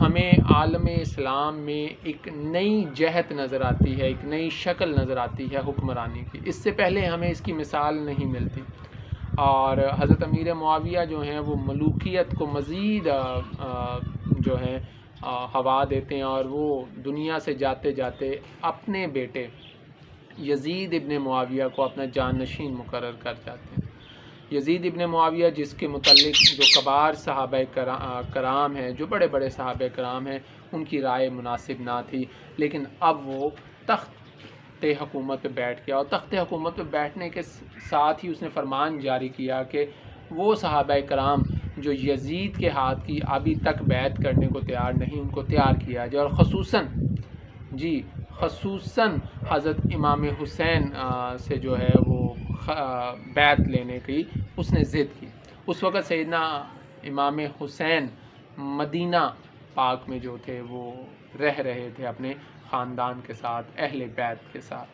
ہمیں عالم اسلام میں ایک نئی جہت نظر آتی ہے، ایک نئی شکل نظر آتی ہے حکمرانی کی. اس سے پہلے ہمیں اس کی مثال نہیں ملتی. اور حضرت امیر معاویہ جو ہیں وہ ملوکیت کو مزید جو ہے ہوا دیتے ہیں، اور وہ دنیا سے جاتے جاتے اپنے بیٹے یزید ابن معاویہ کو اپنا جانشین مقرر کر جاتے ہیں. یزید ابن معاویہ جس کے متعلق جو کبار صحابہ کرام ہیں، جو بڑے بڑے صحابہ کرام ہیں، ان کی رائے مناسب نہ تھی، لیکن اب وہ تخت حکومت پہ بیٹھ گیا، اور تخت حکومت پہ بیٹھنے کے ساتھ ہی اس نے فرمان جاری کیا کہ وہ صحابہ کرام جو یزید کے ہاتھ کی ابھی تک بیعت کرنے کو تیار نہیں، ان کو تیار کیا جائے. اور خصوصاً حضرت امام حسین سے جو ہے وہ بیعت لینے کی اس نے ضد کی. اس وقت سیدنا امام حسین مدینہ پاک میں جو تھے وہ رہ رہے تھے اپنے خاندان کے ساتھ، اہل بیت کے ساتھ.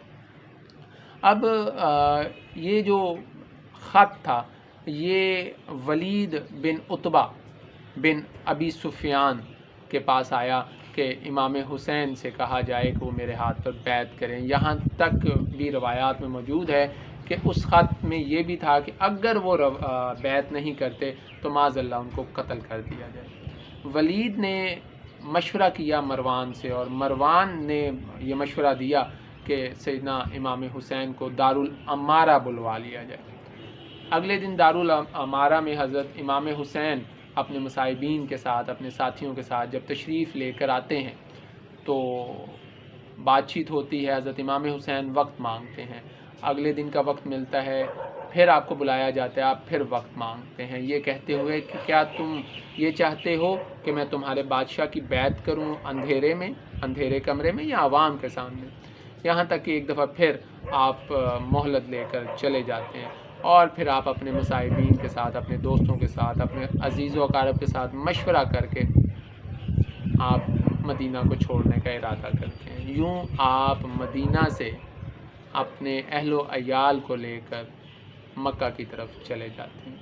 اب یہ جو خط تھا یہ ولید بن عتبہ بن ابی سفیان کے پاس آیا کہ امام حسین سے کہا جائے کہ وہ میرے ہاتھ پر بیعت کریں. یہاں تک بھی روایات میں موجود ہے کہ اس خط میں یہ بھی تھا کہ اگر وہ بیعت نہیں کرتے تو معاذ اللہ ان کو قتل کر دیا جائے. ولید نے مشورہ کیا مروان سے، اور مروان نے یہ مشورہ دیا کہ سیدنا امام حسین کو دارالعمارہ بلوا لیا جائے. اگلے دن دارالعمارہ میں حضرت امام حسین اپنے مصاحبین کے ساتھ، اپنے ساتھیوں کے ساتھ جب تشریف لے کر آتے ہیں تو بات چیت ہوتی ہے. حضرت امام حسین وقت مانگتے ہیں، اگلے دن کا وقت ملتا ہے، پھر آپ کو بلایا جاتا ہے، آپ پھر وقت مانگتے ہیں، یہ کہتے ہوئے کہ کیا تم یہ چاہتے ہو کہ میں تمہارے بادشاہ کی بیعت کروں اندھیرے کمرے میں یا عوام کے سامنے. یہاں تک کہ ایک دفعہ پھر آپ مہلت لے کر چلے جاتے ہیں، اور پھر آپ اپنے مصاحبین کے ساتھ، اپنے دوستوں کے ساتھ، اپنے عزیز و اقارب کے ساتھ مشورہ کر کے آپ مدینہ کو چھوڑنے کا ارادہ کرتے ہیں. یوں آپ مدینہ سے اپنے اہل و عیال کو لے کر مکہ کی طرف چلے جاتے ہیں.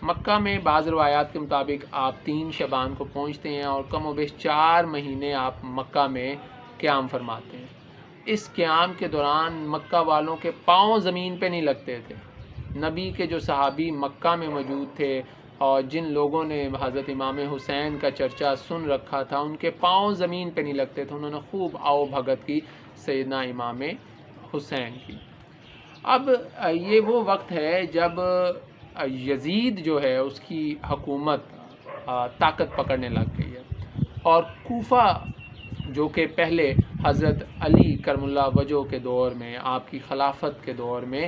مکہ میں بعض روایات کے مطابق آپ 3 شعبان کو پہنچتے ہیں، اور کم و بیش 4 مہینے آپ مکہ میں قیام فرماتے ہیں. اس قیام کے دوران مکہ والوں کے پاؤں زمین پہ نہیں لگتے تھے. نبی کے جو صحابی مکہ میں موجود تھے اور جن لوگوں نے حضرت امام حسین کا چرچا سن رکھا تھا، ان کے پاؤں زمین پہ نہیں لگتے تھے. انہوں نے خوب آؤ بھگت کی سیدنا امام حسین کی. اب یہ وہ وقت ہے جب یزید جو ہے اس کی حکومت طاقت پکڑنے لگ گئی ہے، اور کوفہ جو کہ پہلے حضرت علی کرم اللہ وجہ کے دور میں، آپ کی خلافت کے دور میں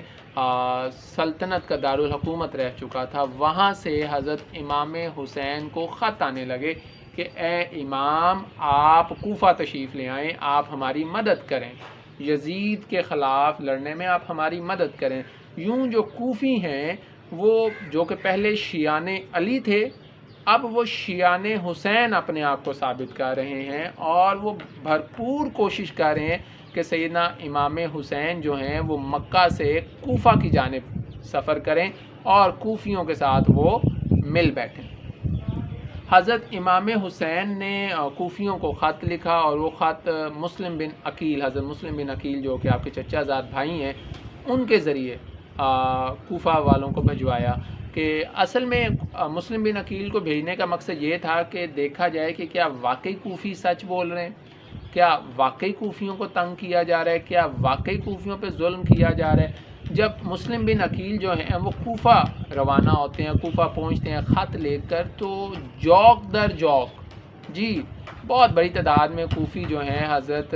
سلطنت کا دارالحکومت رہ چکا تھا، وہاں سے حضرت امام حسین کو خط آنے لگے کہ اے امام آپ کوفہ تشریف لے آئیں، آپ ہماری مدد کریں، یزید کے خلاف لڑنے میں آپ ہماری مدد کریں. یوں جو کوفی ہیں وہ جو کہ پہلے شیعان علی تھے، اب وہ شیعان حسین اپنے آپ کو ثابت کر رہے ہیں، اور وہ بھرپور کوشش کر رہے ہیں کہ سیدنا امام حسین جو ہیں وہ مکہ سے کوفہ کی جانب سفر کریں اور کوفیوں کے ساتھ وہ مل بیٹھیں. حضرت امام حسین نے کوفیوں کو خط لکھا، اور وہ خط مسلم بن عقیل، حضرت مسلم بن عقیل جو کہ آپ کے چچا زاد بھائی ہیں، ان کے ذریعے کوفہ والوں کو بھجوایا. کہ اصل میں مسلم بن عقیل کو بھیجنے کا مقصد یہ تھا کہ دیکھا جائے کہ کیا واقعی کوفی سچ بول رہے ہیں، کیا واقعی کوفیوں کو تنگ کیا جا رہا ہے، کیا واقعی کوفیوں پہ ظلم کیا جا رہا ہے. جب مسلم بن عقیل جو ہیں وہ کوفہ روانہ ہوتے ہیں، کوفہ پہنچتے ہیں خط لے کر، تو جوک در جوک بہت بڑی تعداد میں کوفی جو ہیں حضرت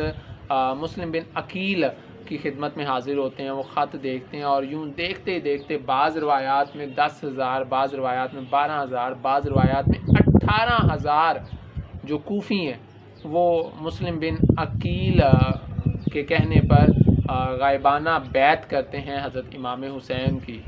مسلم بن عقیل کی خدمت میں حاضر ہوتے ہیں. وہ خط دیکھتے ہیں، اور یوں دیکھتے دیکھتے بعض روایات میں 10,000، بعض روایات میں 12,000، بعض روایات میں 18,000 جو کوفی ہیں وہ مسلم بن عقیل کے کہنے پر غائبانہ بیعت کرتے ہیں حضرت امام حسین کی.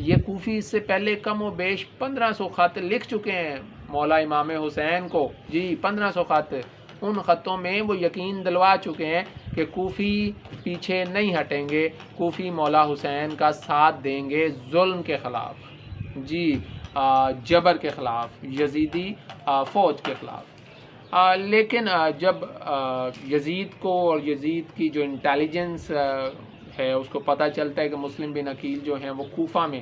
یہ کوفی اس سے پہلے کم و بیش 1500 خط لکھ چکے ہیں مولا امام حسین کو. 1500 خط. ان خطوں میں وہ یقین دلوا چکے ہیں کہ کوفی پیچھے نہیں ہٹیں گے، کوفی مولا حسین کا ساتھ دیں گے ظلم کے خلاف، جبر کے خلاف، یزیدی فوج کے خلاف. لیکن جب یزید کو اور یزید کی جو انٹیلیجنس ہے اس کو پتہ چلتا ہے کہ مسلم بن عقیل جو ہیں وہ کوفہ میں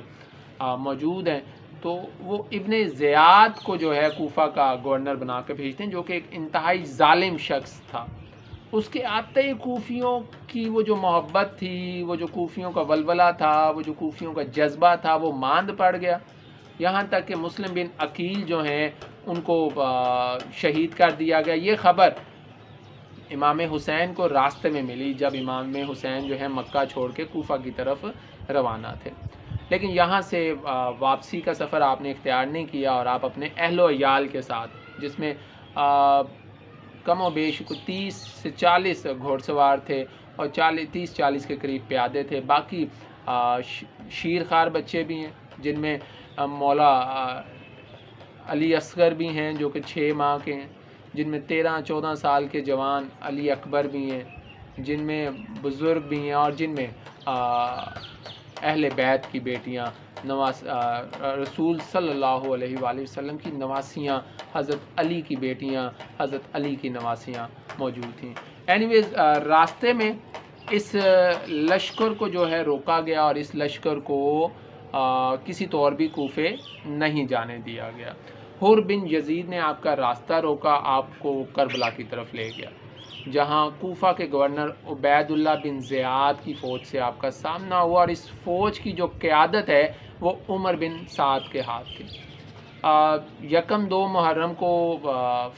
موجود ہیں، تو وہ ابن زیاد کو جو ہے کوفہ کا گورنر بنا کے بھیجتے ہیں، جو کہ ایک انتہائی ظالم شخص تھا۔ اس کے آتے ہی کوفیوں کی وہ جو محبت تھی، وہ جو کوفیوں کا ولولہ تھا، وہ جو کوفیوں کا جذبہ تھا، وہ ماند پڑ گیا، یہاں تک کہ مسلم بن عقیل جو ہیں ان کو شہید کر دیا گیا۔ یہ خبر امام حسین کو راستے میں ملی جب امام حسین جو ہے مکہ چھوڑ کے کوفہ کی طرف روانہ تھے، لیکن یہاں سے واپسی کا سفر آپ نے اختیار نہیں کیا، اور آپ اپنے اہل و عیال کے ساتھ، جس میں کم و بیش 30 سے 40 گھوڑ سوار تھے اور 30-40 کے قریب پیادے تھے، باقی شیر خوار بچے بھی ہیں، جن میں مولا علی اصغر بھی ہیں جو کہ 6 ماہ کے ہیں، جن میں 13-14 سال کے جوان علی اکبر بھی ہیں، جن میں بزرگ بھی ہیں، اور جن میں اہل بیت کی بیٹیاں رسول صلی اللہ علیہ وآلہ وسلم کی نواسیاں، حضرت علی کی بیٹیاں، حضرت علی کی نواسیاں موجود تھیں۔ اینیویز راستے میں اس لشکر کو جو ہے روکا گیا، اور اس لشکر کو کسی طور بھی کوفے نہیں جانے دیا گیا۔ حر بن یزید نے آپ کا راستہ روکا، آپ کو کربلا کی طرف لے گیا، جہاں کوفہ کے گورنر عبید اللہ بن زیاد کی فوج سے آپ کا سامنا ہوا، اور اس فوج کی جو قیادت ہے وہ عمر بن سعد کے ہاتھ تھی۔ 1 محرم کو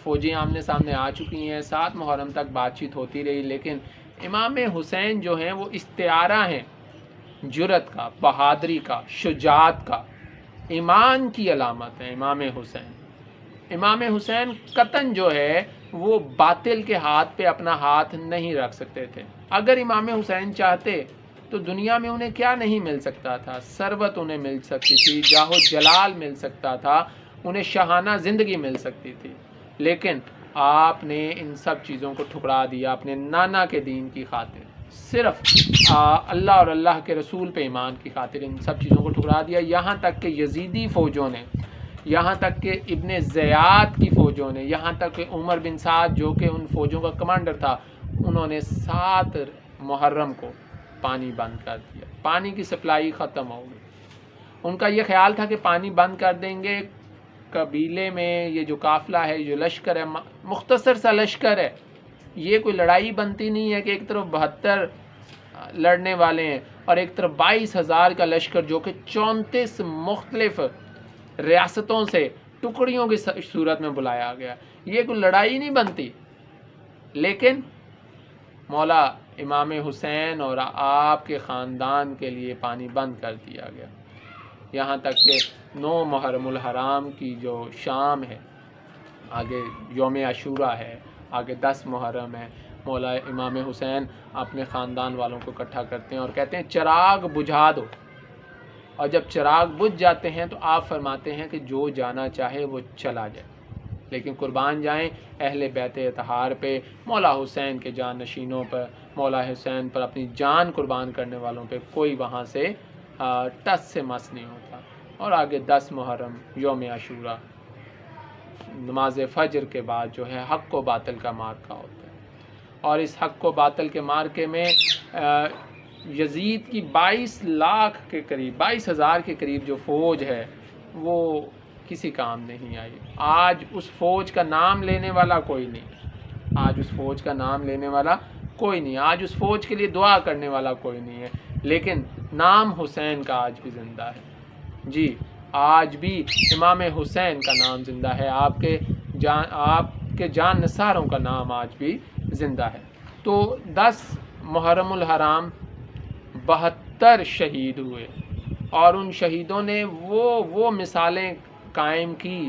فوجیں آمنے سامنے آ چکی ہیں، 7 محرم تک بات چیت ہوتی رہی، لیکن امام حسین جو ہیں وہ استعارہ ہیں جرأت کا، بہادری کا، شجاعت کا، ایمان کی علامت ہے امام حسین قطعاً جو ہے وہ باطل کے ہاتھ پہ اپنا ہاتھ نہیں رکھ سکتے تھے۔ اگر امام حسین چاہتے تو دنیا میں انہیں کیا نہیں مل سکتا تھا، ثروت انہیں مل سکتی تھی، جاہ و جلال مل سکتا تھا، انہیں شاہانہ زندگی مل سکتی تھی، لیکن آپ نے ان سب چیزوں کو ٹھکرا دیا اپنے نانا کے دین کی خاطر، صرف اللہ اور اللہ کے رسول پہ ایمان کی خاطر ان سب چیزوں کو ٹھکرا دیا، یہاں تک کہ یزیدی فوجوں نے، یہاں تک کہ ابن زیاد کی فوجوں نے، یہاں تک کہ عمر بن سعد جو کہ ان فوجوں کا کمانڈر تھا، انہوں نے 7 محرم کو پانی بند کر دیا، پانی کی سپلائی ختم ہو گئی۔ ان کا یہ خیال تھا کہ پانی بند کر دیں گے، قبیلے میں یہ جو قافلہ ہے، جو لشکر ہے، مختصر سا لشکر ہے، یہ کوئی لڑائی بنتی نہیں ہے کہ ایک طرف 72 لڑنے والے ہیں اور ایک طرف 22,000 کا لشکر جو کہ 34 مختلف ریاستوں سے ٹکڑیوں کی صورت میں بلایا گیا، یہ کوئی لڑائی نہیں بنتی۔ لیکن مولا امام حسین اور آپ کے خاندان کے لیے پانی بند کر دیا گیا، یہاں تک کہ 9 محرم الحرام کی جو شام ہے، آگے یوم عاشوراء ہے، آگے 10 محرم ہے، مولا امام حسین اپنے خاندان والوں کو اکٹھا کرتے ہیں اور کہتے ہیں چراغ بجھا دو، اور جب چراغ بجھ جاتے ہیں تو آپ فرماتے ہیں کہ جو جانا چاہے وہ چلا جائے، لیکن قربان جائیں اہل بیت اطہار پہ، مولا حسین کے جان نشینوں پر، مولا حسین پر اپنی جان قربان کرنے والوں پہ کوئی وہاں سے ٹس سے مس نہیں ہوتا۔ اور آگے 10 محرم یوم عاشوراء، نماز فجر کے بعد جو ہے حق و باطل کا معرکہ ہوتا ہے، اور اس حق و باطل کے معرکے میں یزید کی 22 لاکھ کے قریب، 22,000 کے قریب جو فوج ہے وہ کسی کام نہیں آئی۔ آج اس فوج کا نام لینے والا کوئی نہیں، آج اس فوج کا نام لینے والا کوئی نہیں، آج اس فوج کے لیے دعا کرنے والا کوئی نہیں ہے، لیکن نام حسین کا آج بھی زندہ ہے۔ جی، آج بھی امام حسین کا نام زندہ ہے، آپ کے جان نثاروں کا نام آج بھی زندہ ہے۔ تو 10 محرم الحرام 72 شہید ہوئے، اور ان شہیدوں نے وہ مثالیں قائم کی،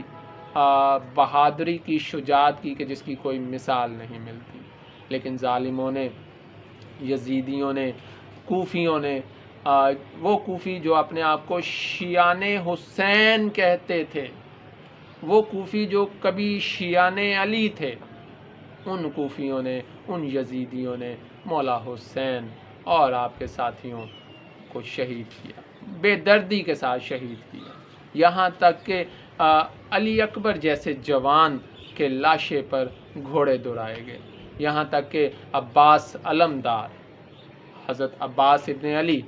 بہادری کی، شجاعت کی، کہ جس کی کوئی مثال نہیں ملتی، لیکن ظالموں نے، یزیدیوں نے، کوفیوں نے، وہ کوفی جو اپنے آپ کو شیعان حسین کہتے تھے، وہ کوفی جو کبھی شیعان علی تھے، ان کوفیوں نے، ان یزیدیوں نے مولا حسین اور آپ کے ساتھیوں کو شہید کیا، بے دردی کے ساتھ شہید کیا، یہاں تک کہ علی اکبر جیسے جوان کہ لاشے پر گھوڑے دوڑائے گئے، یہاں تک کہ عباس علمدار، حضرت عباس ابن علی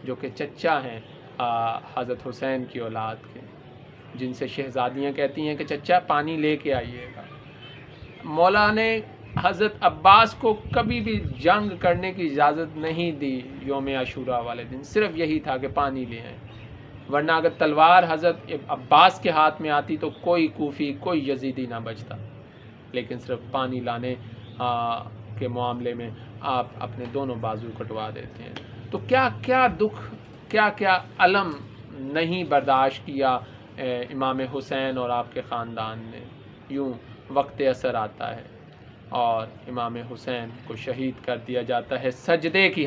جو کہ چچا ہیں حضرت حسین کی اولاد کے، جن سے شہزادیاں کہتی ہیں کہ چچا پانی لے کے آئیے گا، مولا نے حضرت عباس کو کبھی بھی جنگ کرنے کی اجازت نہیں دی یوم عاشوراء والے دن، صرف یہی تھا کہ پانی لے آئیں، ورنہ اگر تلوار حضرت عباس کے ہاتھ میں آتی تو کوئی کوفی کوئی یزیدی نہ بچتا، لیکن صرف پانی لانے کے معاملے میں آپ اپنے دونوں بازو کٹوا دیتے ہیں۔ تو کیا کیا دکھ، کیا کیا الم نہیں برداشت کیا امام حسین اور آپ کے خاندان نے۔ یوں وقت اثر آتا ہے اور امام حسین کو شہید کر دیا جاتا ہے سجدے کی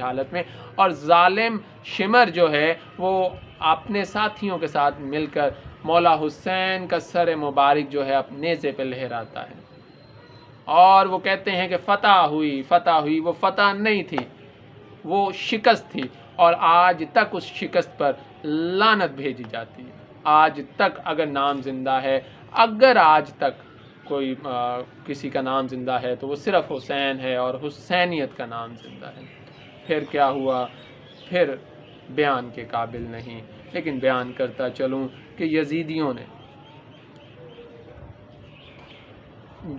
حالت میں، اور ظالم شمر جو ہے وہ اپنے ساتھیوں کے ساتھ مل کر مولا حسین کا سر مبارک جو ہے اپنے نیزے پہ لہراتا ہے، اور وہ کہتے ہیں کہ فتح ہوئی، وہ فتح نہیں تھی، وہ شکست تھی، اور آج تک اس شکست پر لعنت بھیجی جاتی ہے۔ آج تک اگر نام زندہ ہے، اگر آج تک کوئی کسی کا نام زندہ ہے تو وہ صرف حسین ہے، اور حسینیت کا نام زندہ ہے۔ پھر کیا ہوا، پھر بیان کے قابل نہیں، لیکن بیان کرتا چلوں کہ یزیدیوں نے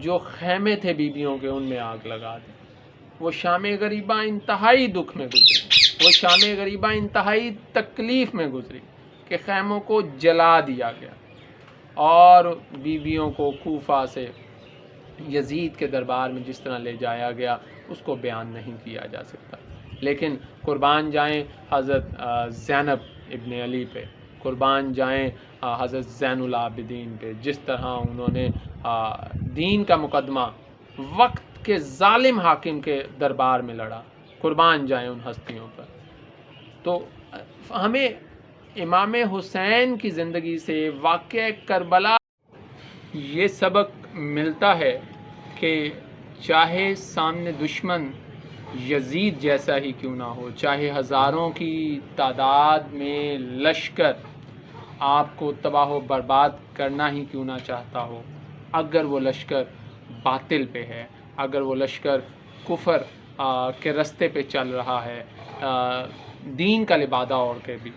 جو خیمے تھے بیبیوں کے ان میں آگ لگا دی، وہ شام غریبہ انتہائی دکھ میں گزری، وہ شام غریبہ انتہائی تکلیف میں گزری کہ خیموں کو جلا دیا گیا، اور بیبیوں کو کوفہ سے یزید کے دربار میں جس طرح لے جایا گیا اس کو بیان نہیں کیا جا سکتا۔ لیکن قربان جائیں حضرت زینب ابن علی پہ، قربان جائیں حضرت زین العابدین پہ، جس طرح انہوں نے دین کا مقدمہ وقت کے ظالم حاکم کے دربار میں لڑا، قربان جائیں ان ہستیوں پر۔ تو ہمیں امام حسین کی زندگی سے، واقعہ کربلا، یہ سبق ملتا ہے کہ چاہے سامنے دشمن یزید جیسا ہی کیوں نہ ہو، چاہے ہزاروں کی تعداد میں لشکر آپ کو تباہ و برباد کرنا ہی کیوں نہ چاہتا ہو، اگر وہ لشکر باطل پہ ہے، اگر وہ لشکر کفر کے رستے پہ چل رہا ہے، دین کا لبادہ اوڑھ کے بھی،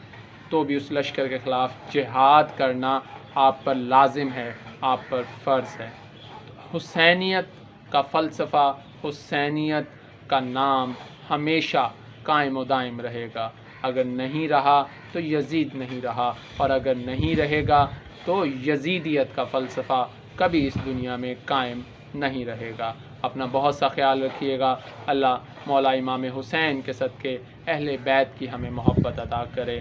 تو بھی اس لشکر کے خلاف جہاد کرنا آپ پر لازم ہے، آپ پر فرض ہے۔ حسینیت کا فلسفہ، حسینیت کا نام ہمیشہ قائم و دائم رہے گا، اگر نہیں رہا تو یزید نہیں رہا، اور اگر نہیں رہے گا تو یزیدیت کا فلسفہ کبھی اس دنیا میں قائم نہیں رہے گا۔ اپنا بہت سا خیال رکھیے گا۔ اللہ مولا امام حسین کے صدقے اہل بیت کی ہمیں محبت عطا کرے۔